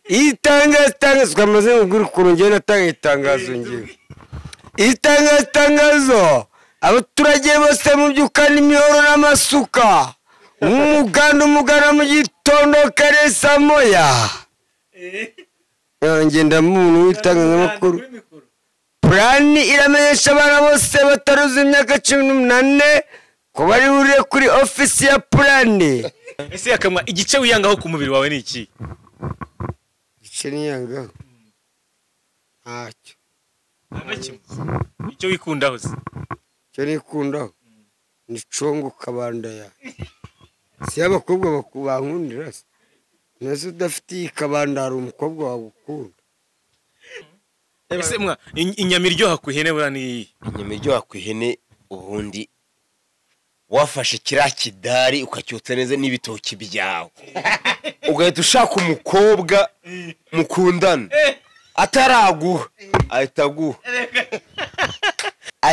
itangazo twamaze kugura kurungiye natanga itangazo ngiye itangazo abaturage bose mu byukana imihoro n'amasuka umugana mu gitondo kare saa moya ngenda muntu w'itangazamakuru Plan iramenyesha abana bose bataruza imyaka 18 ko bari burire kuri office ya Plan. Ese yakamwa igice wiyangaho ku mubiri wawe ni iki? Igice niyangaho ntacyo icyo wikundaho se cyo nikundaho ni congo kabanda ya si abakobwa bankundira se nese udafite kabanda hari umukobwa wagukunda. Ese mwa inyama iryoha ku ihene burani inyama iryoha ku ihene ubundi wafashe kira kidari ukacyotsa neza n'ibitoki byawe ugahita ushaka umukobwa mukundana ataraguha ahitaguha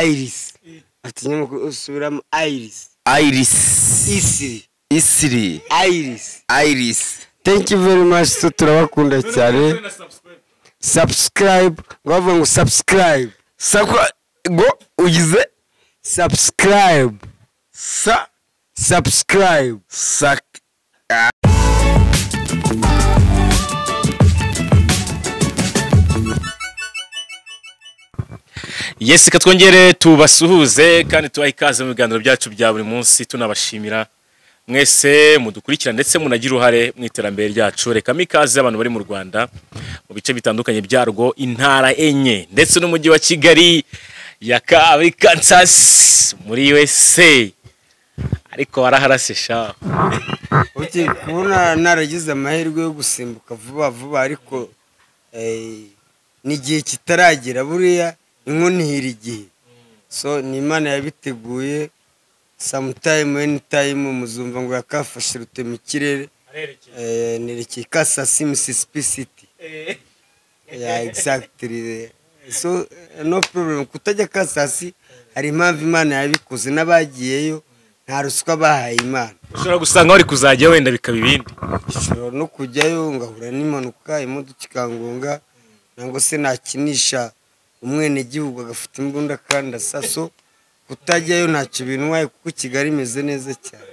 Iris atinyemo usubiramo Iris Isiri Iris. Thank you very much, so turabakunda cyane. Subscribe ngo subscribe go ugize subscribe Yes, katwongere tubasuhuze kandi tubaha ikaze mu biganiro byacu bya buri munsi tunabashimira mwese mudukurikira ndetse munagira uruhare mu iterambere ryacu. Reka mikaze abantu bari mu Rwanda mu bice bitandukanye byarwo intara enye ndetse n'umujyi wa Kigali ya Kansas muri USA ariko waraharasesha uti kubona naragize amahirwe yo gusimbuka vuba ariko n'igihe kitaragera buriya inkonihira igihe so ni Imana yabiteguye. Sometime anytime muzumva ngo yakafashe rutema ikirere nerekeye Kansas Mississippi City. Yeah, exactly. So no problem kutajya Kansas hari impamvu Imana yabikoze n'abagiyeyo nta ruswa bahaye Imana. Ushobora gusanga wari kuzajya wenda bikaba ibindi no kujyayo ngahura n'impanuka imodoka ikangonga nango se nakinisha umwene gihugu agafite imbunda kandi asaso kutajyayo ntacyo binwaye kuko Kigali imeze neza cyane.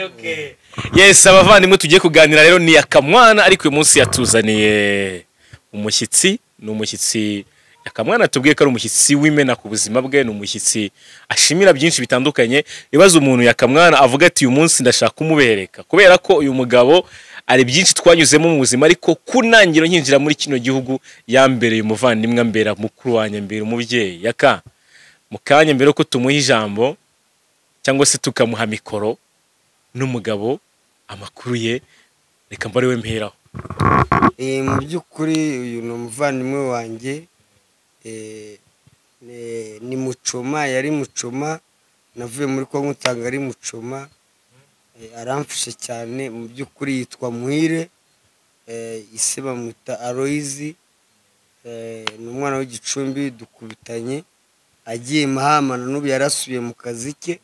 Okay. Yes, abavandimwe tugiye kuganira rero ni Yakamwana ariko uyu munsi yatuzaniye umushyitsi n'umushyitsi Yakamwana tubwiye ko ari umushyitsi w'imena ku buzima bwe n'umushyitsi ashimira byinshi bitandukanye. Ibaza umuntu Yakamwana avuga ati uyu munsi ndashaka kumubereka kubera ko uyu mugabo ari byinshi twanyuzemo mu buzima ariko kunangiro nkinjira muri kino gihugu yambereye umuvandimwe ambera mukuru wanye mbere umubyeyi Yaka mukanya mbere ko tumuha ijambo cyangwa se tukamuha mikoro n'umugabo amakuru ye reka mbare we mperaho. Mu byukuri uyu no muvandimwe wanjye ni Mucoma yari Mucoma navuye muri Kongo utanga ari Mucoma aramfashe cyane mu byukuri yitwa Muhire ise bamwita Aloyizi ni umwana w'Igicumbi dukubitanye agiye Mahamana n'ubu yarasubiye mu kazi ke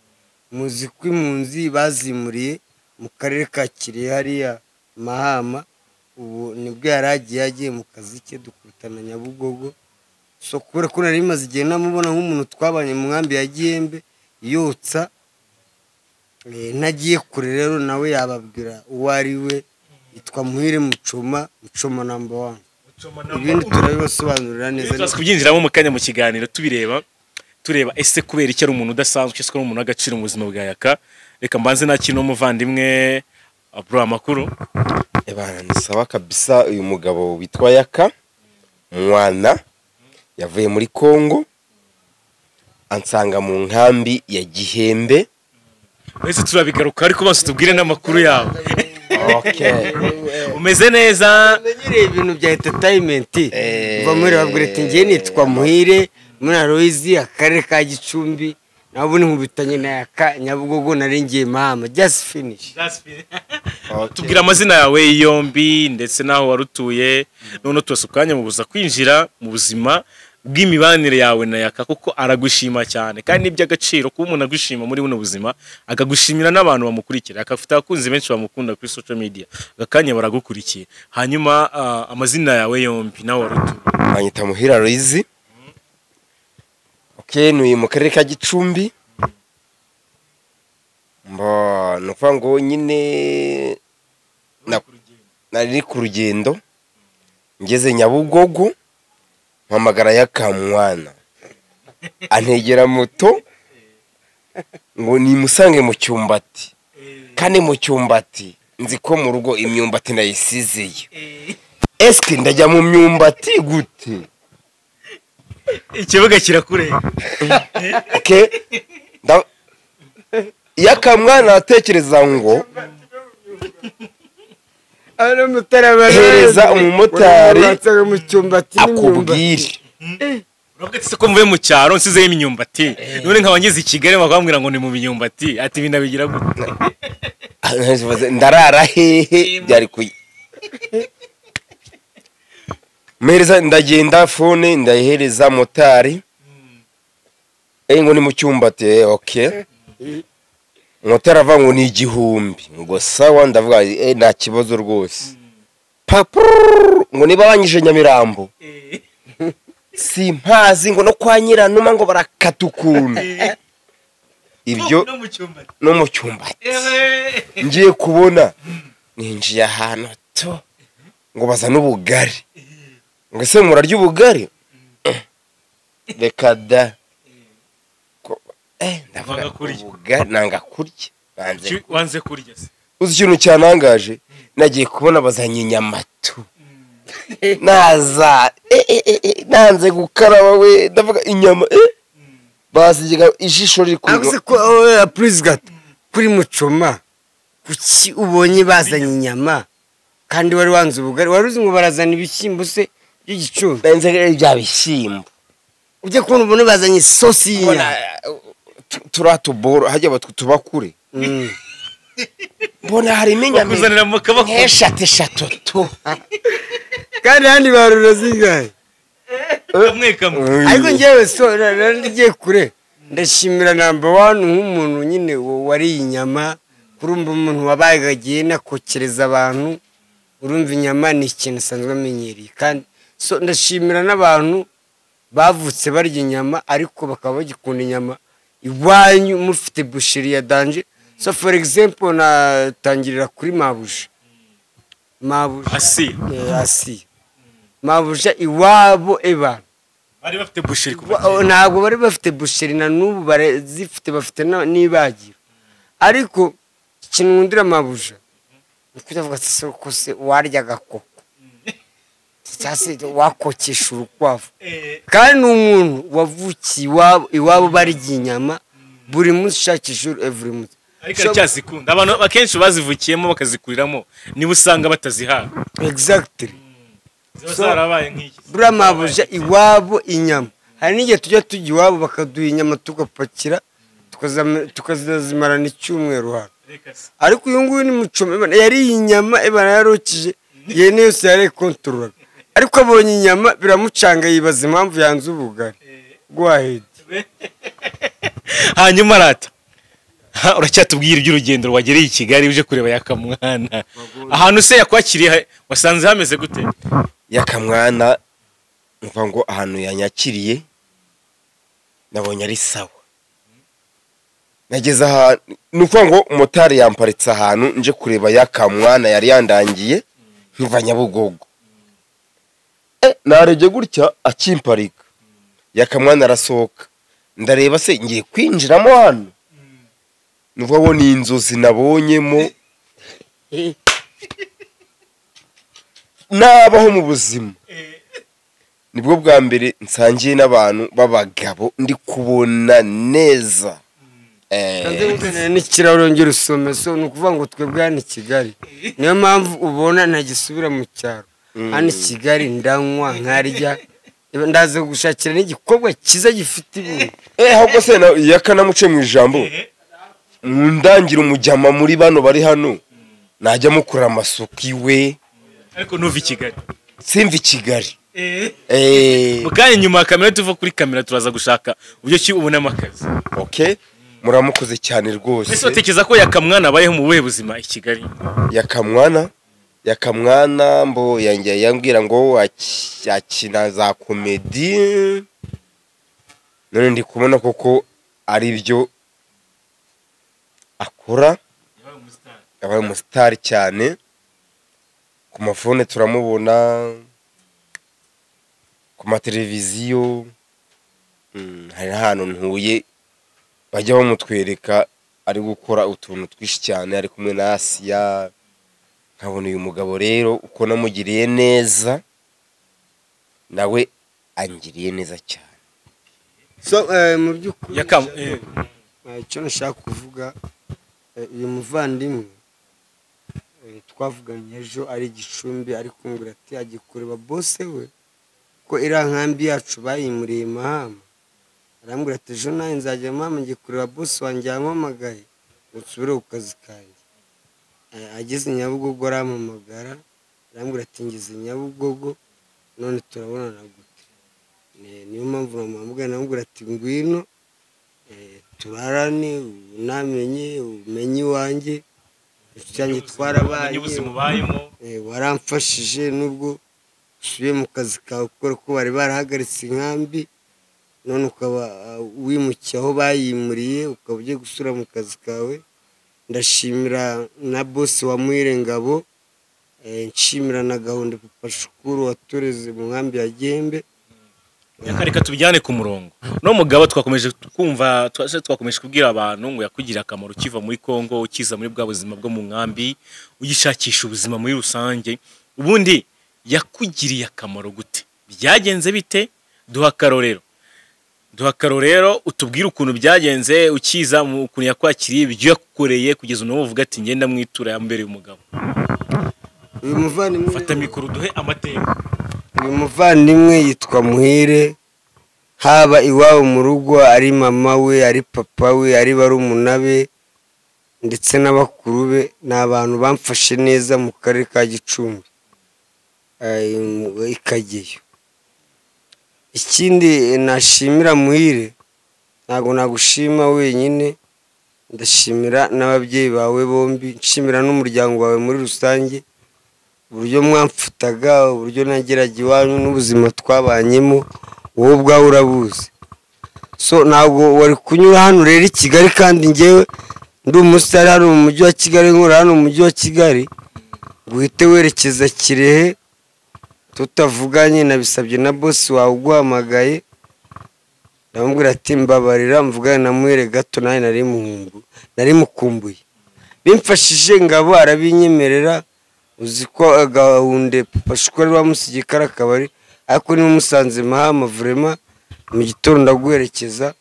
muzi ko impunzi bazimuriye mu karere ka Kirehe hariya Mahama ubu nibwo yaragiye mu kazi ke dukubitana Nyabugogo. So kubera ko nari maze igihe namubona nk'umuntu twabanye mu nkambi ya Gihembe yotsa nagiye kure rero nawe yababwira uwo ari we yitwa Muhire Mucoma number 1. Ibindi turabibasobanurira neza twase kubyinjiramo mu kanya mu kiganiro tureba ese kubera iki ari umuntu udasanzwe cyangwa ari umuntu agaciro mu buzima bwa Yaka. Reka mbanze nakino muvandimwe bro amakuru ebana nisaba kabisa. Uyu mugabo witwa Yaka mwana yavuye muri Kongo ansanga mu nkambi ya Gihembe. Wese turabigaruka ariko bose tubwire n'amakuru yawe. Okay. Umeze neza menyereye ibintu bya entertainment va muri babwire ati ngiye nitwa Muhire muri Aloyizi akarere ka Gicumbi nabo ni nkubitanye na Yaka Nyabugogo naringiye Mahama just finish. Tubwira amazina yawe yombi ndetse naho warutuye none twasukanye mu buza kwinjira mu buzima bw'imibanire yawe na Yaka kuko aragushima cyane kandi n'iby'agaciro kuba umuntu agushima muri buno buzima akagushimira n'abantu bamukurikira akafite abakunzi benshi bamukunda kuri social media agakanya baragukurikiye hanyuma amazina yawe yombi nawe warutu banyita Muhira Loizi nuye mu karere ka Gicumbi nukuvuga ngo nyine nari ku rugendo ngeze Nyabugogo mpamagara Yakamwana antegera moto ngo nimusange mu cyumbati kandi mu cyumbati nzi ko mu rugo imyumbati nayisizeyo eske ndajya mu myumbati gute ikibuga kirakure Yakamwana atekereza ngo hereza umumotari akubwire urabwetse ko mvuye mu cyaro nsizeyo imyumbati none nkaba ngeze i Kigali bakambwira ngo ni mu myumbati ati binabigira gute ndarara hehe byari kuyi mereza ndagenda phone ndayihereza motari ngo ni mu cyumbati motari ava ngo ni 1000 ngo sawa ndavuga nta kibazo rwose ngo niba banyije Nyamirambo simpazi ngo no kwa Nyiranuma ngo barakata ukuntu ibyo no mu cyumbati ngiye kubona ninjiye ahantu to ngo baza n'ubugari ngo se murarya ubugari reka da ndavuga kurya nanga kurya wanze kurya se uzi ikintu cyanangaje nagiye kubona bazanye inyamatu naza nanze gukaraba we ndavuga inyama basiga ijisho riri kuri ko please gat kuri Mucoma kuki ubonye bazanye inyama kandi wari wanze ubugari wari uzi ngo barazana ibishyimbo se by'igicumbi benze bya bishyimbo ujye kubona ubone bazanye isosi turatuboro hajya batubakure mbona hari inyama kuzanira mu kabako eshatu tu kandi handi barura zingahe kamwe ariko ngewe so ngiye kure ndashimira number 1 nk'umuntu nyine wari inyama kurumva umuntu wabagagiye nakokereza abantu urumva inyama ni ikintu sanzwe amenyereye kandi so ndashimira n'abantu bavutse barya inyama ariko bakaba bagikunda inyama iwanyu mufite boucherie ya danger so for example natangirira kuri Mabuja asi Mabuja iwabo bari bafite boucherie ntabwo bari bafite boucherie na n'ubu barazifite bafite n'ibagiro ariko ikintu nkundira Mabuja nikuvuga ko se warya gakoko cyase wakokesha urukwavu kandi umuntu wavukiye iwabo barya inyama buri munsi shakisha every month ariko cyazikunda abantu bakenshi bazivukiyemo bakazikuriramo niba usanga batazihaga exactly zarabaye nk'iki bura Mabuja iwabo inyama hari n'igihe tujya tujya iwabo bakaduha inyama tugapakira tukazimarana icyumweru hano ariko uyu nguyu ni Mucoma yari inyama yarokije yene yose yari control ariko abonye inyama biramucanga yibaza impamvu yanze ubugari gwahedi hanyuma rata uracyatubwira iby'urugendo wagereye i Kigali uje kureba Yakamwana ahantu se yakwakiriye wasanze hameze gute Yakamwana mva ngo ahantu yanyakiriye nabonye ari sawa nageze ahantu nuko ngo motari yamparitse ahantu nje kureba Yakamwana yari yandangiye nkiva Nyabugogo nareje gutya akimparika Yakamwana arasohoka ndareba se ngiye kwinjiramo hano nuvuga ngo ni inzozi nabonyemo nabaho mu buzima nibwo bwa mbere nsangiye n'abantu b'abagabo ndi kubona neza n'ikirahure ngiro usome so nukuvuga ngo twebwe hano i Kigali niyo mpamvu ubona ntagisubira mu cyaro hano i Kigali ndanywa nkarya ndaza gushakira n'igikobwa kiza gifite ibintu ahubwo se Yakanamuce mu ijambo mundangira umujyama muri bano bari hano najya mukura amasuku iwe ariko nuva i Kigali simva i Kigali mukanya nyuma ya kamera tuva kuri kamera turaza gushaka uburyo ki ubonamo akazi. Okay, muramukoze cyane rwose. Ese watekereza ko Yakamwana abayeho mu buhe buzima i Kigali? Yakamwana mbo yambwira ngo akina za komedi, none ndi kubona koko ari byo akora. Yabaye umusitari cyane, ku mafone turamubona, ku mateleviziyo, hari ahantu ntuye bajya bamutwereka ari gukora utuntu twinshi cyane ari kumwe na Asiya. Nkabona uyu mugabo rero uko namugiriye neza nawe angiriye neza cyane. So mu by'ukuri icyo nashaka kuvuga, uyu muvandimwe twavuganye ejo ari Gicumbi, ari kumbwira ati agiye kureba bose we ko iriya nkambi yacu bayimuriye Mahama. Arambwira ati ejo nawe nzajya Mahama ngiye kureba bose wanjye yampamagaye ngo nsubire ku kazi kanjye. Ageze Nyabugogo arampamagara, arambwira ati ngeze Nyabugogo none turabonana gute. Niyo mpamvu namubwira ati ngwino turarane unamenye umenye iwanjye cyangwa twarabaye waramfashije nubwo usubiye mu kazi kawe kuko ko bari barahagaritse inkambi, none ukaba wimukiye aho bayimuriye ukaba ugiye gusura mu kazi kawe. Ndashimira na boss wa Muhire Ngabo, nshimira na Gahunda Papa Shukuru watureze mu nkambi ya Gembe. Reka tubijyane ku murongo. No mugabo twakomeje kumva, twakomeje kubwira abantu ngo yakugira akamaro kiva muri Kongo ukiza muri bwa buzima bwo mu nkambi ugishakisha ubuzima muri rusange. Ubundi yakugiriye akamaro gute? Byagenze bite? Duha karorero utubwire ukuntu byagenze ukiza mu ukuntu yakwakiriye ibyo yakukoreye kugeza uno uvuga ati ngenda mwitura yambere umugabo. Uyu muvandimwe fata mikoro duhe amateka. Uyu muvandimwe yitwa Muhire, haba iwabo mu rugo ari mama we, ari papa we, ari barumuna be ndetse n'abakuru be, n'abantu bamfashe neza mu karere ka Gicumbi ikageyo. Ikindi nashimira Muhire, ntago nagushima wenyine, ndashimira n'ababyeyi bawe bombi, nshimira n'umuryango wawe muri rusange, uburyo mwamfutaga, uburyo nageraga iwanyu n'ubuzima twabanyemo wowe ubwawe urabuzi. So ntabwo wari kunyura hano rero i Kigali kandi ngewe ndi umusitari hano mu mujyi wa Kigali, nkora hano mu mujyi wa Kigali, guhite werekeza Kirehe tutavuganye. Nabisabye na boss wawe uguhamagaye, ndamubwira ati mbabarira mvugane na Muhire gato nawe nari mukumbuye. Bimfashije Ngabo arabinyemerera, uzi ko Gahunda Papa Shukuru wamusigiye karakabari, ariko ni umusanze Mahama vraiment mu gitondo ndaguherekeza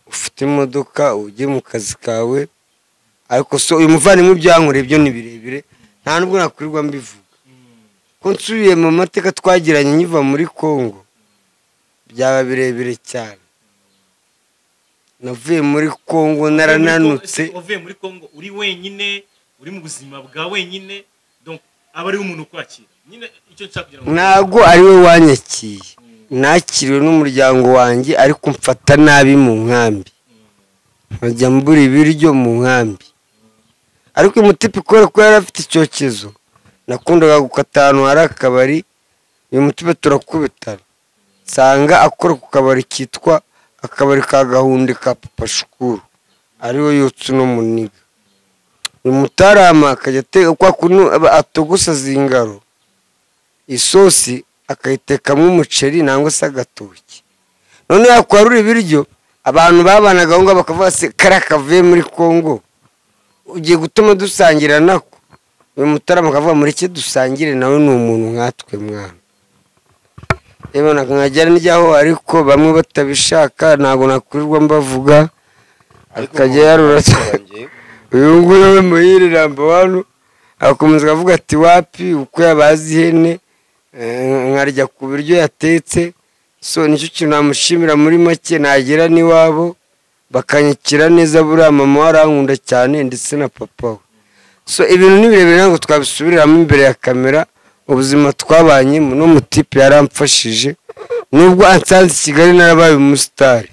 ufite imodoka ujye mu kazi kawe. Ariko so uyu muvandimwe byankoreye byo ni birebire, nta nubwo nakurirwa mbivuga ko nsubiye mu mateka twagiranye nyiva muri Kongo byaba birebire cyane. Navuye muri Kongo narananutse. Uvuye muri Kongo uri wenyine, uri mu buzima bwa wenyine, donc aba ari umuntu kwakira nyine. Icyo nshaka ntago ari we wanyakiye, nakiriwe n'umuryango wanjye ariko mfata nabi mu nkambi, nkajya mbura ibiryo mu nkambi. Ariko umutipe kubera ko yari afite icyokezo, nakundaga gukata ahantu hari akabari, uyu mutipe turakubitana, nsanga akora ku kabari kitwa akabari ka Gahunda ka Papa Shukuru, ariwe yotse no muniga. Uyu mutarama akajya ateka kwa kuntu atogosa zingaro, isosi akayitekamo umuceri nangwa se agatoki. None yakwarura ibiryo, abantu babanaga aho ngaho bakavuga se kara kavuye muri Kongo ugiye gutuma dusangira nako. Uyu mutarama akavuga muri cye dusangire, nawe ni umuntu nkatwe mwana. Eba nakajyana njyaho ariko bamwe batabishaka, ntago nakurirwa mbavuga. Akajya yarura uyu nguyu we Muhire Rambo wano akomeza akavuga ati wapi uko yabazi ihene nkarya ku biryo yatetse. So nicyo kintu namushimira muri make, nagera n'iwabo bakanyikira neza. Buriya mama warankunda cyane ndetse na papa we. So ibintu ni birebire ntabwo twabisubiriramo imbere ya kamera, ubuzima twabanyemo n'umutipe yaramfashije nubwo ansanze i Kigali narabaye umusitari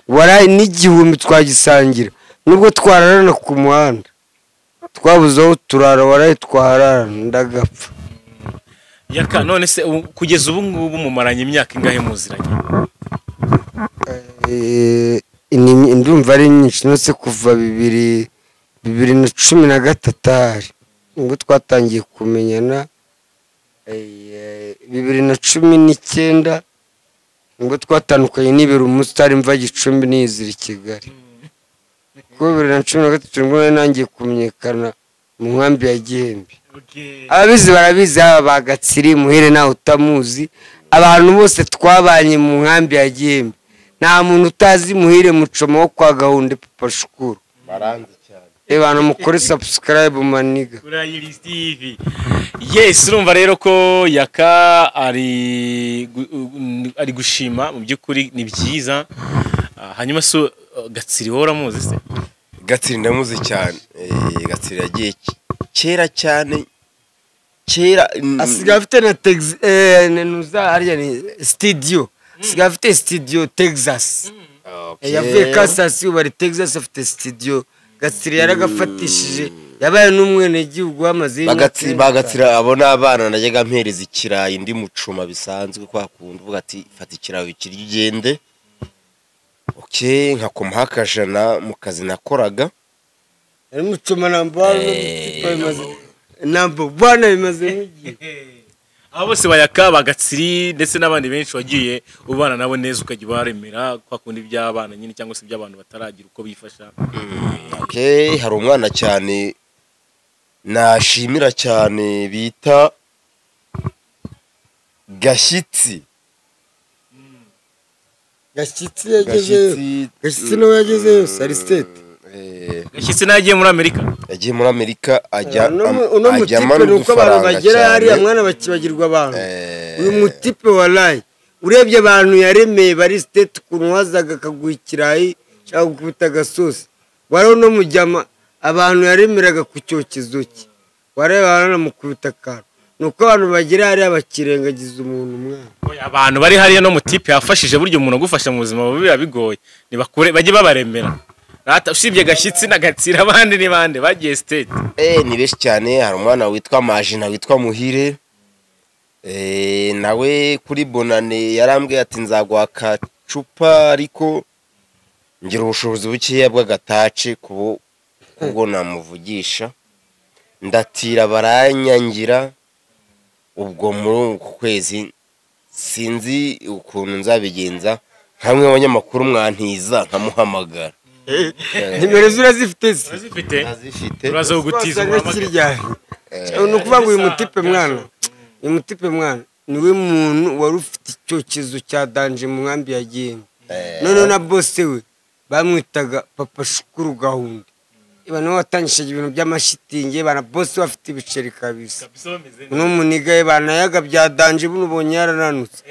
waraye n'igihumbi twagisangira nubwo twararana ku muhanda twabuze aho turara waraye twahararana ndagapfa. Yaka none se kugeza ubu ngubu mumaranye imyaka ingahe muziranye? Ndumva ari nyinshi no se kuva 2013 nibwo twatangiye kumenyana 2019 nibwo twatandukanye nibera umusitari mva Gicumbi nizira i Kigali. Kuko 2013 nibwo nangiye kumenyekana mu nkambi ya Gihembe. Ababizi barabizi aba Gatsiri Muhire nawe utamuzi abantu bose twabanye mu nkambi ya Gihembe nta muntu utazi Muhire Muchoma wo kwa Gahunde Papa Shukuru baranze cyane abantu mukore subscribe maniga kuri Iris TV. Yes, urumva rero ko Yaka ari gushima mu by'ukuri ni byiza. Hanyuma so Gatsiri hora muzi se? Gatsiri ndamuzi cyane Gatsiri yagiye kera cyane kera asigaye afite na nuza hariya ni studio asigaye afite studio Texas yavuye Kansas bari Texas afite studio. Gatsiri yaragafatishije yabaye n'umwene gihugu wamaze bagatsira abona abana najyaga mpereza ikirayi ndi Muchoma bisanzwe kwa kundi uvuga ati fata ikirayi kirya ugende nkakoma hakajana mu kazi nakoraga ari Muchoma namba bwana bimaze nk'igihe. Abo bose bayaka Bagatsiri ndetse n'abandi benshi wagiye ubana nabo neza ukajya baremera kwa kundi by'abana nyine cyangwa se by'abantu bataragira uko bifasha. Hari umwana cyane nashimira cyane bita Gashyitsi. Gashyitsi yagezeyo. Gashyitsi no yagezeyo Saristate. Gashyitsi nagiye muri Amerika. Yagiye muri Amerika ajya mutipe nuko abantu bagera hari mwana bakibagirwa abantu. Uyu mutipe wallahi urebye abantu yaremeye bari state kuntu wazaga kaguhikirayi cyangwa gukubita gasosi. Wari no mujyama abantu yaremeraga ku cyokezo cye. Wareba baranamukubita karo. Nuko abantu bagera hari abakirengagiza umuntu mwana. Abantu bari hariya no mutipe yafashije buryo umuntu agufasha mu buzima bubi bigoye. Nibakure bajye babaremera. Rata usibye Gashyitsi na Gatsira abandi ni bande bagiye state. Ni beshi cyane hari umwana witwa Majina witwa Muhire. Nawe kuri Bonane yarambwiye ati nzaguha kacupa ariko ngira ubushobozi bukeya bw'agatace kubwo namuvugisha ndatira baranyangira ubwo muri ku kwezi sinzi ukuntu nzabigenza hamwe abanyamakuru mwantiza nkamuhamagara. Nimero zifite zifite urazo gutiza uramagara. Nukuvuga ngo uyu mutipe mwana niwe muntu wari ufite icyokezo cya danje mu nkambi ya Gihembe. None na boss we bamwitaga Papa Shukuru Gahunde. Ibano watangishije ibintu by'amashitingi bana boss bafite ibiceri kabisa. No muniga banayaga bya danje bunubonye yarananutse.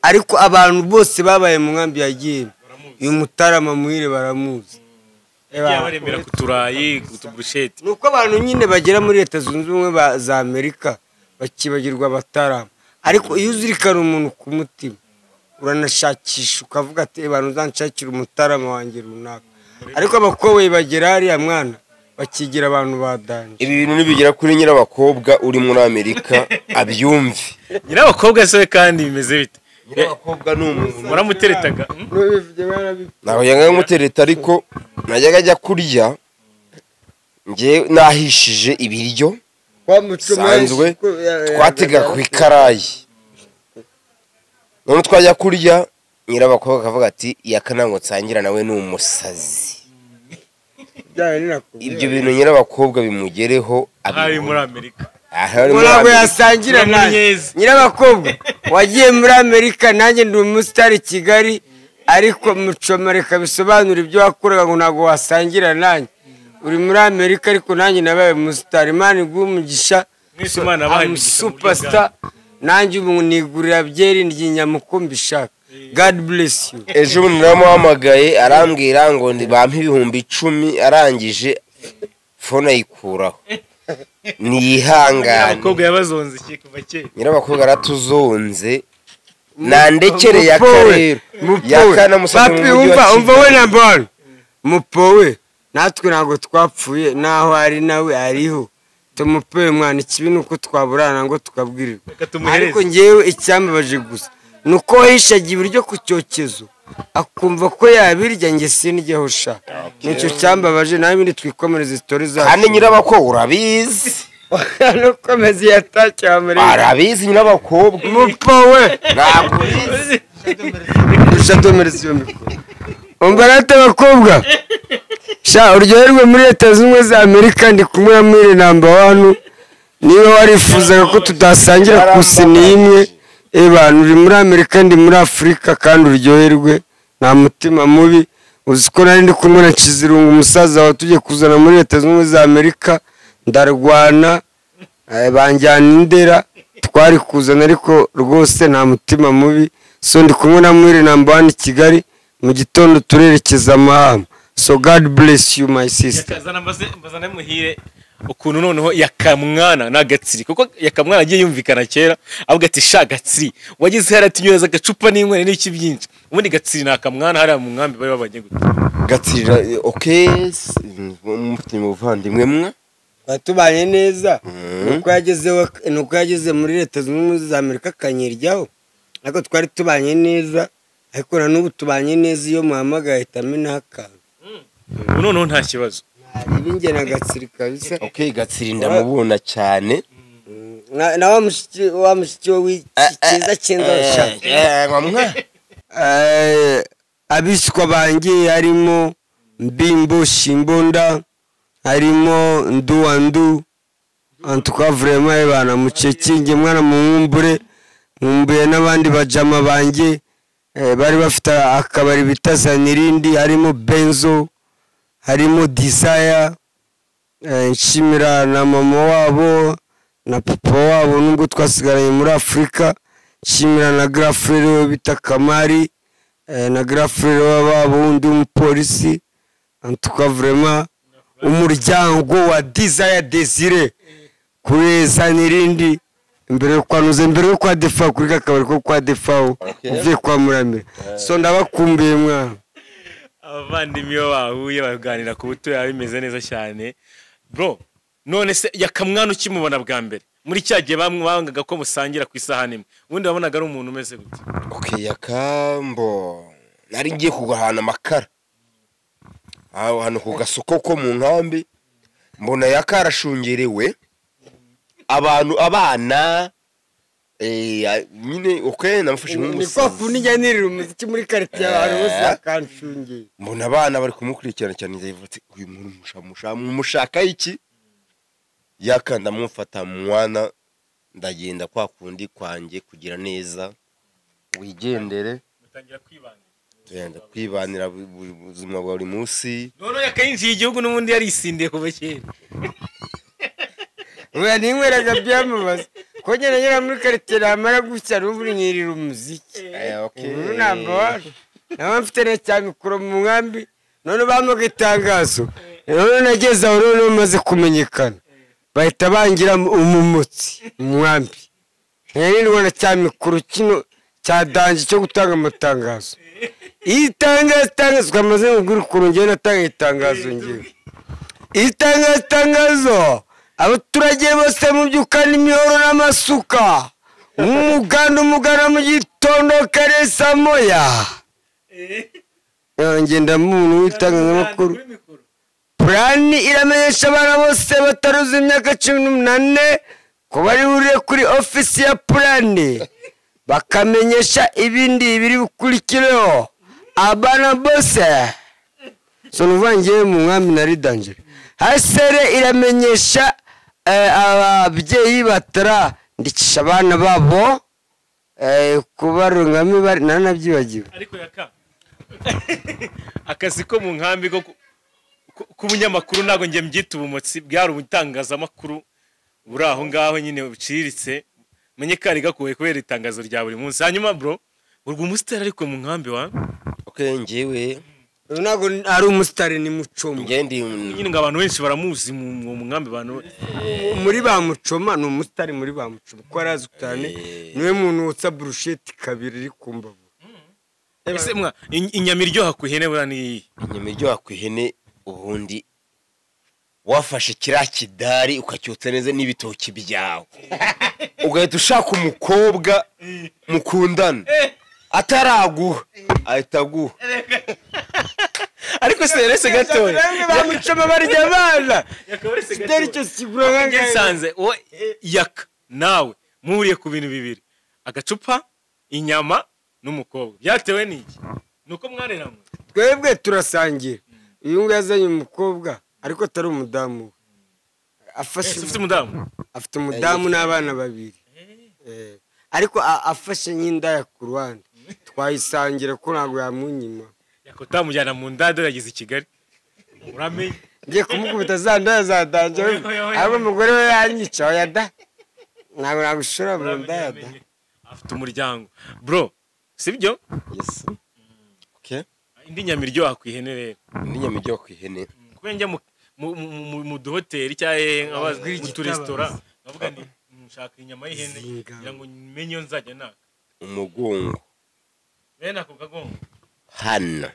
Ariko abantu bose babaye mu nkambi ya Gihembe. Uyu Mutarama Muhire baramuzi. Yabaremera kuturayi kutubusheti. Nuko abantu nyine bagera muri Leta Zunze Ubumwe za Amerika bakibagirwa Batarama. Ariko iyo uzirikana umuntu ku mutima uranashakisha ukavuga ati abantu uzanshakira Umutarama wanjye runaka. Ariko abakowe bagera hariya mwana bakigira abantu badanje. Ibi bintu nibigera kuri nyirabakobwa uri muri Amerika abyumve. Nyirabakobwa se kandi bimeze bite? Nyirabakobwa n'umuntu muramuteretaga. Naho yanga mutereta ariko najyaga ajya kurya nge nahishije ibiryo sanzwe twatega ku ikarayi. None twajya kurya nyirabakobwa akavuga ati yakanango nsangira nawe n'umusazi. Ibyo bintu nyirabakobwa bimugereho ari muri Amerika. Murago yasangira nanjye. Nyirabakobwa wagiye muri Amerika nanjye ndi umusitari Kigali ariko Muchoma reka bisobanura ibyo wakoraga ngo nago wasangira nanjye. Uri muri Amerika ariko nanjye nabaye umusitari Imana igumugisha. Imana abaye superstar nanjye ubu nigurira byeri ndinyamukumbishaka. God bless you. Ejo bundi naramuhamagaye arambwira ngo bampe 10,000 arangije fone ayikuraho. niyihangane abakobwa yabazonze iki kuva kera nyirabakobwa aratuzonze nandekere yakarero yakana musabye mu mujyi wa umva we nambara mupowe natwe ntabwo twapfuye naho ari nawe ariho tumupowe mwana ikibi nuko twaburana ngo tukabwirirwa ariko ngewe icyambabaje gusa nuko wahishaga ibiryo ku cyokezo akumva ko yabirya nge sindyeho sha nicyo cyambabaje nawe ibindi twikomereza story zacu kandi nyirabakobwa urabizi nukomeza yatacyamure arabizi nyirabakobwa mupowe ntabwo ubizi ushadomereza iyo mikoro umva rata abakobwa sha uryoherwe muri leta z'ubumwe za amerika ndi kumwe na mwire namba wanu niba warifuzaga ko tudasangira ku sini imwe bantu uri muri amerika ndi muri afurika kandi uryoherwe nta mutima mubi uzi ko nari ndi kumwe na Kizirungu umusaza wawe tugiye kuzana muri leta z'ubumwe za amerika ndarwana banjyana indera twari kuzana ariko rwose nta mutima mubi so ndi kumwe na mwire namba wanu i kigali mu gitondo turerekeza amahama so God bless you my sister mbazana muhire ukuntu noneho yakamwana n'agatsiri kuko yakamwana agiye yumvikana kera avuga ati sha gatsiri wagize haratinyureza agacupa n'inkwene n'iki byinshi ubundi gatsiri nakamwana hari mu nkambi bari babanye gute gatsirira okay mufite muvandimwe mwe batubanye neza nuko yageze muri leta z'ubumwe za amerika akanyiryaho ariko twari tubanye neza ariko na n'ubu tubanye neza iyo muhamagaye ahita amenaho akantu ubu noneho nta kibazo ibi nge na gatsiri kabisa okay gatsiri ndamubona cyane na wa mushiki we w'ikiza cy'inzoshya abiswa banjye harimo mbimbo shimbonda harimo nduwandu antuka vraiment bana mucekinge mwana munkumbure nkumbuye n'abandi bajama banjye bari bafite akabari bita Zanirindi harimo Benzo harimo Desire nshimira na mama wabo na papa wabo nubwo twasigaranye muri Afrika nshimira na grand frère we bita Kamari na grand frère wabo undi umupolisi antuka vraiment umuryango wa Desire Desire kuri Zanirindi imbere yo kwa defa kuri kakabari ko kwa defa uvuye kwa Muramira so ndabakumbiye mwana abavandimwe bahuye baganira ku buto yawe bimeze neza cyane bro none se yakamwana ukimubona bwa mbere muri cyagiye bangaga ko musangira ku isahani imwe ubundi wabonaga ari umuntu umeze gute okay yakambo nari ngiye kugahana amakara aho hano ku gasoko ko mu nkambi mbona yakarashungerewe abana nyine okay namufashe nk'umusazi niko kunijya nirira umuziki muri quartier abantu bose bakanshungiye mbona abana bari kumukurikirana cyane ndavuga uyu muntu mushaka iki yakanda mufata mwana ndagenda kwa kundi kwanjye kugira neza wigendere mutangira kwibanira tugenda kwibanira ubuzima bwa buri munsi none yakayinjiye igihugu n'ubundi yarisindiye kuva kera uya ninyweraga byamabaza ko nyera muri quartier amara gutya ruburi nyirira umuziki namba nawe mfite na cyamikoro mu nkambi none bamuga itangazo none nageze aho none maze kumenyekana bahita bangira umumotsi mu nkambi nari na cyamikoro kino cyadanje cyo gutanga amatangazo itangazo kamaze ngura kurongera natanga itangazo ngiye itangazo abaturage bose mu byukana imihoro n'amasuka umugana mu gitondo kare saa moya ngenda muntu w'itangazamakuru purani iramenyesha abana bose bataruza imyaka 18 ko bari burire kuri ofisi ya purani bakamenyesha ibindi biri bukurikireho abana bose so nuvangiye mu nkambi nari danger hasere iramenyesha ababyeyi batara ndikisha abana babo kubarungami bari nanabyibagiwe ariko yaka akazi ko mu nkambi ko kubunyamakuru nago nge mbyita ubumotsi bwari ubutangazamakuru buri aho ngaho nyine buciriritse menye kari gakuwe kubera itangazo rya buri munsi hanyuma bro urwo umusitari ariko mu nkambi wa okay ngewe ntabwo ari umusitari ni Mucoma. ngendi nyine ngo abantu benshi baramuzi mu nkambi abantu Muri ba Mucoma ni umusitari muri ba Mucoma ko arazwi cyane niwe muntu wotsa burusheti kabiri iri ku mbavu. ese mwa inyama iryoha ku ihene bura ni inyama iryoha ku ihene ubundi wafashe kiriya kidari ukacyotsa neza n'ibitoki byawe ugahita ushaka umukobwa mukundana ataraguha ahita aguha ariko se rese gatoya Ba Mucoma barya abana. yakabarese Kitari cyo sigura ngangaye. ngesanze wowe yaka nawe muhuriye ku bintu bibiri agacupa inyama n'umukobwa byatewe n'iki nuko mwareramwe Twebwe turasangira. Uyu nguyu yazanye umukobwa ariko atari umudamu. Afashe ufite umudamu afite umudamu n'abana babiri. Ariko afashe nk'indaya ku ruhande. Twayisangira ko ntabwo yamunyima. yakotamujyana mu ndado yageze i Kigali uramenye Ngiye kumukubita za ndaya za danje. Abo umugore we yanyica oya da. Ntabwo nagushora mu ndaya da. afite umuryango bro sibyo yes okay indi nyama iryoha ku ihene rero indi nyama iryoha ku ihene kuko njya mu duhoteli cyangwa abazwi mu turesitora ndavuga nti nshaka inyama y'ihene kugira ngo menye iyo nzajya naka umugongo bene ako kagongo hano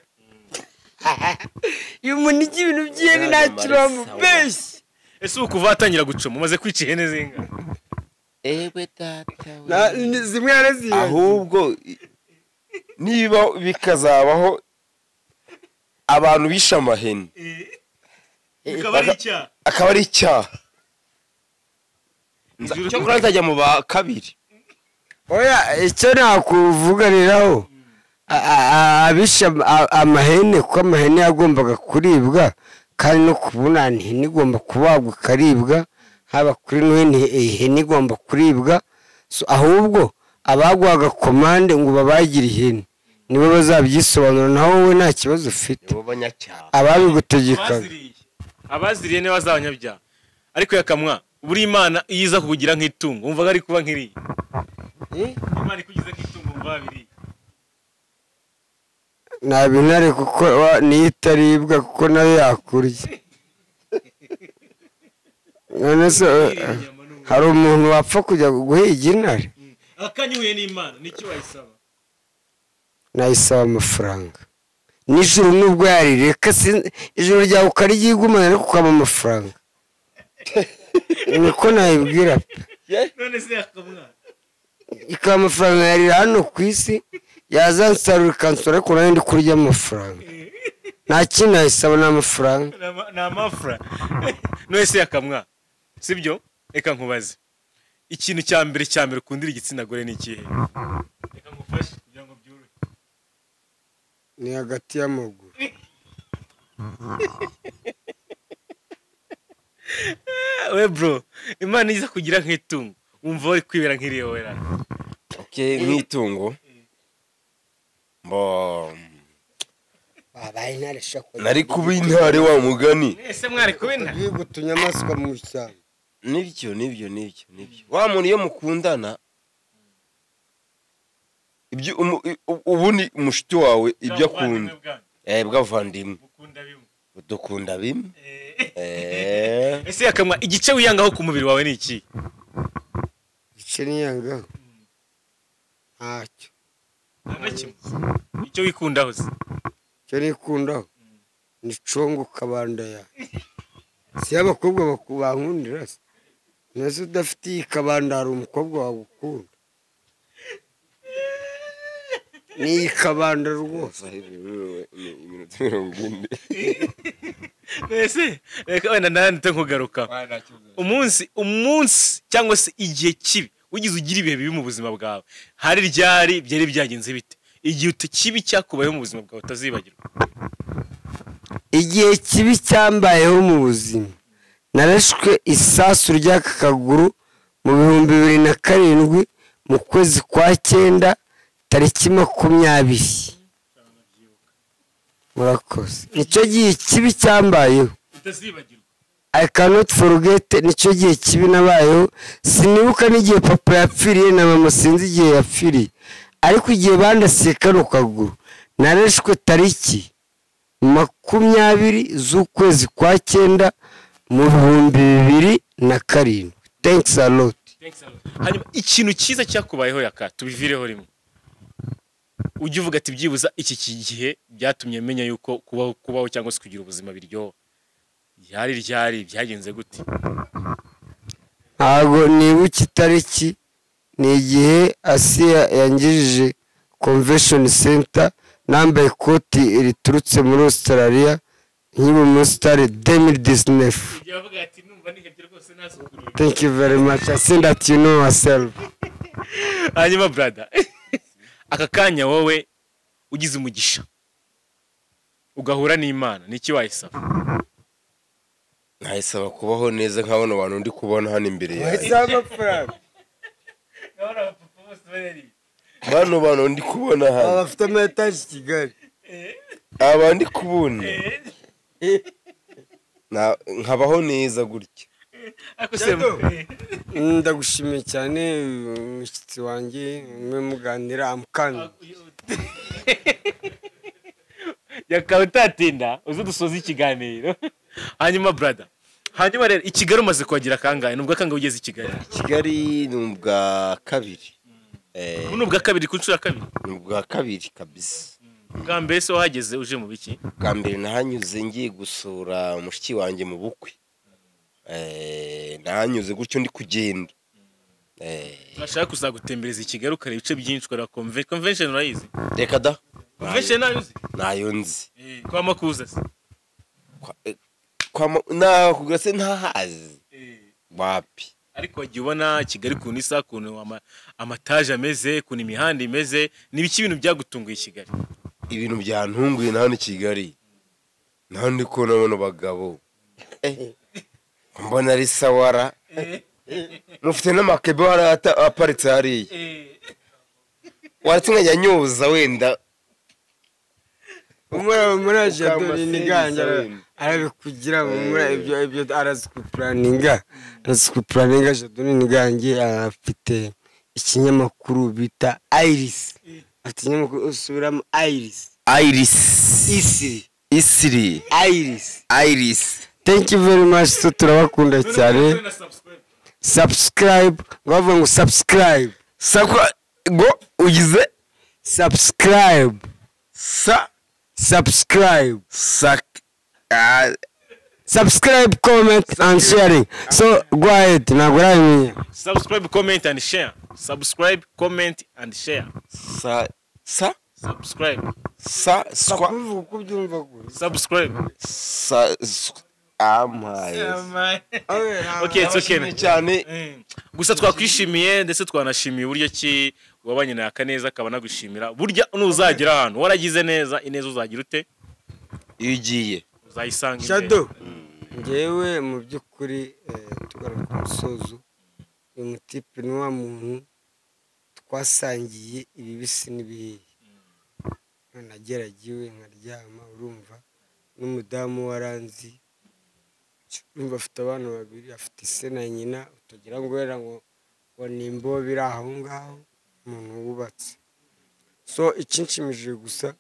Uyu muntu iki ibintu by'ihene nta kiromo beshye. ese ubu kuva watangira gucoma umaze kwica ihene zinga ewe data Zimwe yaraziye. ahubwo niba bikazabaho abantu bishe amahene bikaba ari icyaha akaba ari icyaha cyakora nzajya mu ba kabiri Oya icyo nakuvuganiraho abisha amahene ko amahene yagombaga kuribwa kandi no kubunana ihene igomba kubagwa ikaribwa haba kuri nohene ihene igomba kuribwa ahubwo abagwaga komande ngo babagire ihene nibo bazabyisobanura naho wowe nta kibazo ufite nibo banyacyaha ababigutegeka abaziriye niba bazabanyabyaha ariko yakamwa buri Imana iyiza kukugira nk'itungo wumvaga ari kuba nk'iriya Imana ikugize nk'itungo wumva babiri nta binare kuko niyo itaribwa kuko nayo yakurya none se hari umuntu wapfa kujya guhiga intare akanyuye n'Imana niki wayisaba nayisaba amafaranga nijoro nubwo yarireka ijoro ryawe ukaryigumana ariko ukaba amafaranga niko nayibwira none se yakamwa ikaba amafaranga yarira hano ku isi yazansarura ikansura ariko nayo ndi kurya amafaranga nta kintu nayisaba n'amafaranga ni amafaranga none se yakamwa sibyo reka nkubaze ikintu cya mbere ukundira igitsina gore ni ikihe reka ngufashe kugira ngo byorohe ni hagati y'amaguru we bro Imana iza kugira nk'itungo wumva wari kwibera nk'iriya wera okay nk'itungo babaye intare shako nari kuba intare wa mugani ese mwari kubena biga utunyamaswa mu ishyamba nibyo wa muntu iyo mukundana ibyo ubundi umushiti wawe ibyo akunda bwavandimwe dukunda bimwe ese yakamwa igice wiyangaho ku mubiri wawe ni iki igice niyangaho ntacyo icyo wikundaho se icyo nikundaho ni congo kabanda ya si abakobwa bankundira se nese udafite iyi kabanda hari umukobwa wagukunda ni iyi kabanda rwose iminota 40 ese reka wenda nandite nkugaruka umunsi cyangwa se igihe kibi ugize ugira ibihe bibi mu buzima bwawe hari ryari byari byagenze bite igihe kibi cyakubayeho mu buzima bwawe utazibagirwa igihe kibi cyambayeho mu buzima narashwe isasu ry'aka kaguru mu 2007 mu kwezi kwa 9 tariki 20 murakoze nicyo gihe kibi cyambayeho utazibagirwa I cannot forget nicyo gihe kibi nabayeho sinibuka n'igihe papa yapfiriye na mama sinzi igihe yapfiriye ariko igihe bandasiye kano kaguru narashwe tariki 20 z'ukwezi kwa 9 mu 2007. Thanks a lot. hanyuma ikintu cyiza cyakubayeho yaka tubivireho rimwe ujye uvuga ati byibuza iki gihe byatumye menya yuko kubaho cyangwa se kugira ubuzima biryoha ryari byagenze gute? Ntabwo nibuka itariki, ni igihe Asiya yangirije convention center nambaye ikoti riturutse muri Australia nkiba muri Star 2019. Thank you very much. I think that you know yourself. hanyuma brother aka kanya wowe ugize umugisha ugahura n'Imana niki wayisaba? nayisaba kubaho neza nk'abano bantu ndi kubona hano imbere yawe. bano bantu ndi kubona hano Abafite ametaje Kigali. aba ndi kubona nkabaho neza gutya. Ndagushimiye cyane umushyitsi wanjye mwe muganira amukanda. Yakaba utatinda uzi dusoza ikiganiro. Hanyuma brother, hanyuma rero i Kigali umaze kuhagira kangahe? Nubwo kangahe ugeze i Kigali? Kigali ni ubwa kabiri. Ubu ubwa kabiri ku nshuro ya kabiri? Ni ubwa kabiri kabisa. Bwa mbere se wahageze uje mu biki? Bwa mbere nahanyuze ngiye gusura mushiki wanjye mu bukwe. Nahanyuze gutyo ndi kugenda. Bashaka kuzagutembereza i Kigali ukareba ibice byinshi ukora convention urayizi? Reka da. Convention nayuzi? Nayo nzi. Kwa makuza se? Na kugura se ntahazi. Wapi? Ariko wagiye ubona Kigali kuntu isa kuntu amataje ameze kuntu imihanda imeze nibiki ibintu byagutunguye i Kigali? Ibintu byantunguye nahano i Kigali. Nahandi ko nabona bagabo. Mbona ari sawara. Mufite n'amakebe aparitse hariya. Waratse nkajya nyoza wenda. Umura Jadoni niganja arabikugira umura ibyo arazikuplaninga Jadoni niganje afite ikinyamakuru bita Iris. Afite ikinyamakuru usubiramo Iris. Isiri. Iris. Thank you very much. So turabakunda cyane. Subscribe. Ngavuga ngo subscribe. Go ugize subscribe. Subscribe. Subscribe, comment and sharing. So go ahead. Naguranye. Subscribe, comment and share. Subscribe, comment and share. Subscribe. Subscribe. Okay, it's okay cyane. Gusa twakwishimiye ndetse twanashimiye uburyo ki wabanye na Kaneza akaba nagushimira. Burya nuzagira ahantu waragize neza ineza uzagira ute? Iyo ugiye uzayisanga Shadow. Ngewe mu byukuri tugaruka umusozo. Uyu mutipe ni wa muntu twasangiye ibibisi n'ibihiye. Nageragiwe nkaryama urumva n'umudamu waranzi. Urumva afite abana babiri, afite se na nyina, utagira ngo wera ngo nimbo biri aho ngaho umuntu wubatse. So ikinshimije gusa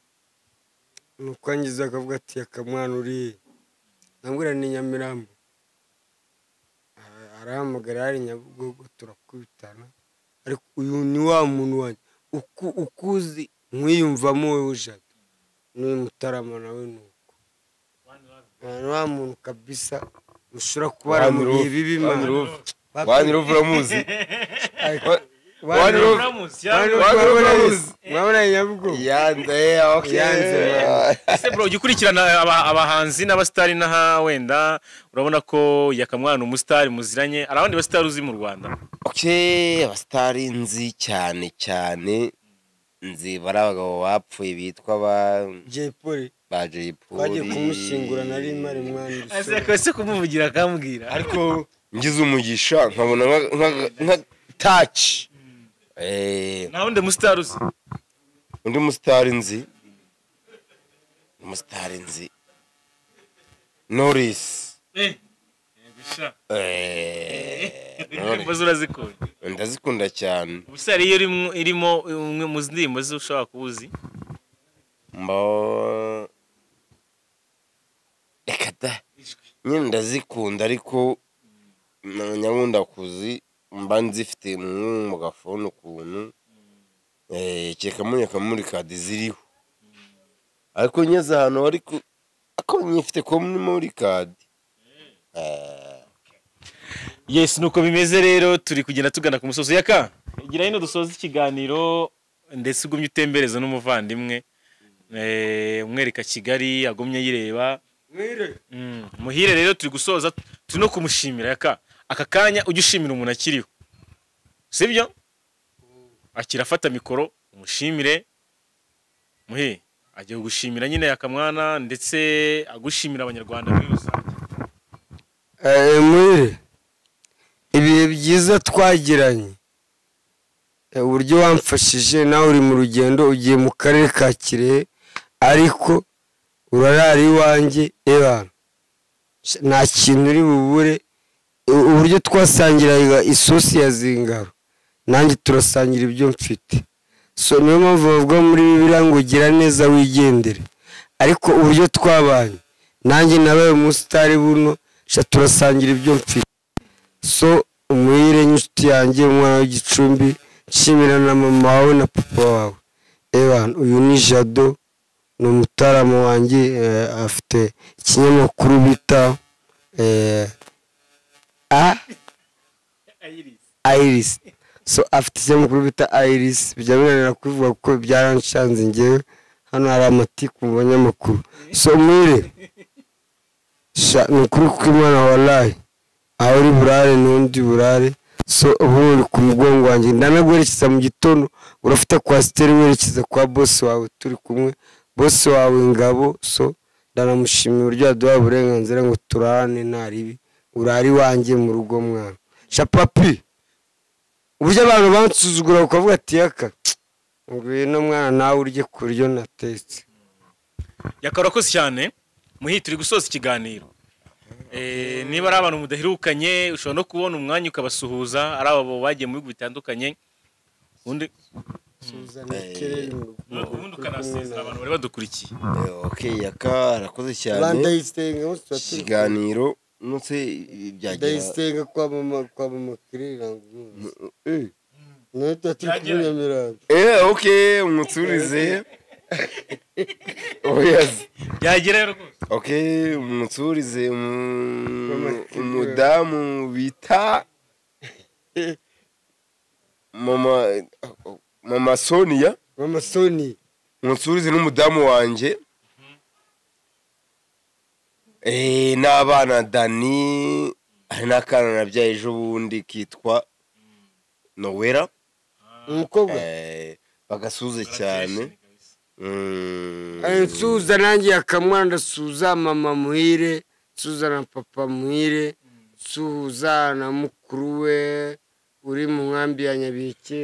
nuko angize akavuga ati akamwana uri nambwira ni Nyamirambo. Arahamagara ari Nyabugogo turakubitana. Ariko uyu ni wa muntu wanjye ukuzi mwiyumvamo wowe ujada. Ni Mutarama nawe nuko. Wa muntu kabisa mushura kubara mu bihe bibi man. Wani ruvura muzi. Wabona Nyabugogo. Yanze okay. Ese bro ugikurikirana abahanzi n'abastari naha wenda urabona ko yakamwana umustar muziranye arabandi bastar uzi mu Rwanda? Okay, abastari nzi cyane nzi barabagabo bapfuye bitwa ba Jay Polly. Jay Polly. Twagiye kumushingura nari mari mwana. Ase kwese kumuvugira akambwira. Ariko ngize umugisha nkabona nka touch. Na undi mustar uzi? Undi mustar nzi. Norris. Bisha. Urazikunda? Ndazikunda cyane. Ubusari iyo irimo umwe mu ndimo zishobora kubuzi? nyine ndazikunda ariko nyabunda kuzi mba nzifite mu gafone ukuntu keka munyaka muri kadi ziriho ariko nyeze ahantu ariko ako nyifite ko muri kadi yes nuko bimeze rero turi kugenda tugana ku musozi yaka igira hino dusoza ikiganiro ndetse ugumye utembereza n'umuvandimwe umwereka Kigali agumye yireba muhire rero turi gusoza turi no kumushimira yaka aka kanya ujye ushimira umuntu akiriho sibyo akirafata mikoro umushimire muhi agiye gushimira nyine yakamwana ndetse agushimira abanyarwanda muri rusange muhire ibihe byiza twagiranye uburyo wamfashije nawe uri mu rugendo ugiye mu karere ka Kirehe ariko urarara iwanjye nta kintu uri bubure uburyo twasangiraga isosi ya zingaro nanjye turasangira ibyo mfite so niyo mpamvu bavuga muri Bibiliya ngo gira neza wigendere ariko uburyo twabanye nanjye nabaye umusitari buno turasangira ibyo mfite so umuhire n'inshuti yanjye umwana w'Igicumbi nshimira na mama wawe na papa wawe uyu ni Jado ni umutaramu wanjye afite ikinyamakuru bita Iris so afite ikinyamakuru bita Iris bijya binanira kubivuga kuko byaranshanze njyewe hano hari amatiku mu banyamakuru so mwire ni ukuri kw'Imana wallahi aho uri burare n'undi burare so ubu uri ku mugongo wanjye ndanaguherekeza mu gitondo urafite kwasiteri werekeza kwa boss wawe turi kumwe boss wawe Ngabo so ndanamushimira uburyo yaduha uburenganzira ngo turane ntaribi urari wanjye mu rugo mwana papi uburyo abantu bansuzugura ukavuga ati yaka ngwino mwana nawe urye kuryo natetse yakarakoze cyane muhi turi gusoza ikiganiro niba ari abantu mudaherukanye ushobora no kubona umwanya ukabasuhuza ari abo bagiye mu bihugu bitandukanye ubundi ukanasezera abantu bari badukurikiye yaka arakoze cyane ikiganiro nutse byagira ndayisenga kwa mama kirira neta tukunyamira umutsurize yes byagira rwose umutsurize umudamu bita mama Sonia umutsurize n'umudamu wanjye n'abana Dani hari n'akana nabyaye ejo bundi kitwa Nowera umukobwa bagasuze cyane nsuza nanjye yakamwana ndasuza mama muhire nsuza na papa muhire nsuza na mukuru we uri mu nkambi ya Nyabike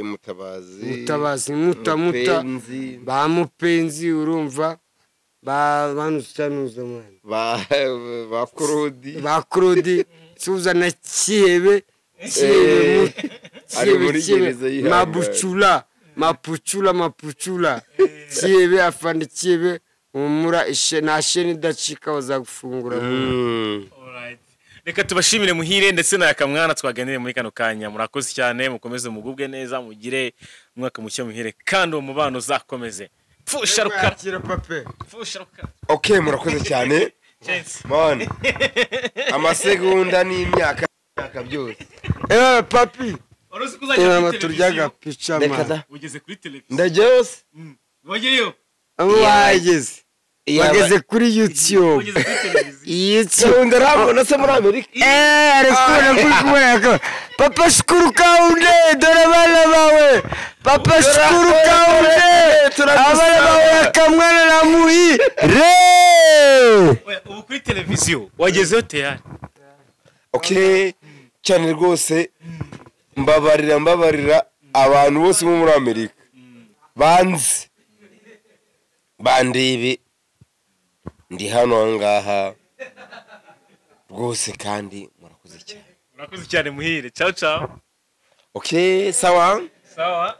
mutabazi muta ba mupenzi urumva banusanuza mwana ba Claude nsuza na Kihebe mapuchula Kihebe afande Kihebe umura na sheni idacika bazagufungura reka tubashimire muhire ndetse na yakamwana twaganire muri kano kanya murakoze cyane mukomeze mugubwe neza mugire umwaka mushya muhire kandi uwo mubano uzakomeze pfusha rukara murakoze cyane man amasegonda n'imyaka byose papi turyaga picha man ugeze kuri televiziyo ndajyose wagereyo wageze kuri YouTube ndarabona se muri Amerika ariko papa shukuru kaunde dore bana bawe papa shukuru kaunde abana bawe yakamwana na muhire ubu kuri televiziyo wagezeho teyari cyane rwose mbabarira abantu bose bo muri Amerika banzi bandebe ndi hano ngaha rwose kandi murakoze cyane muhire ciao sawa sawa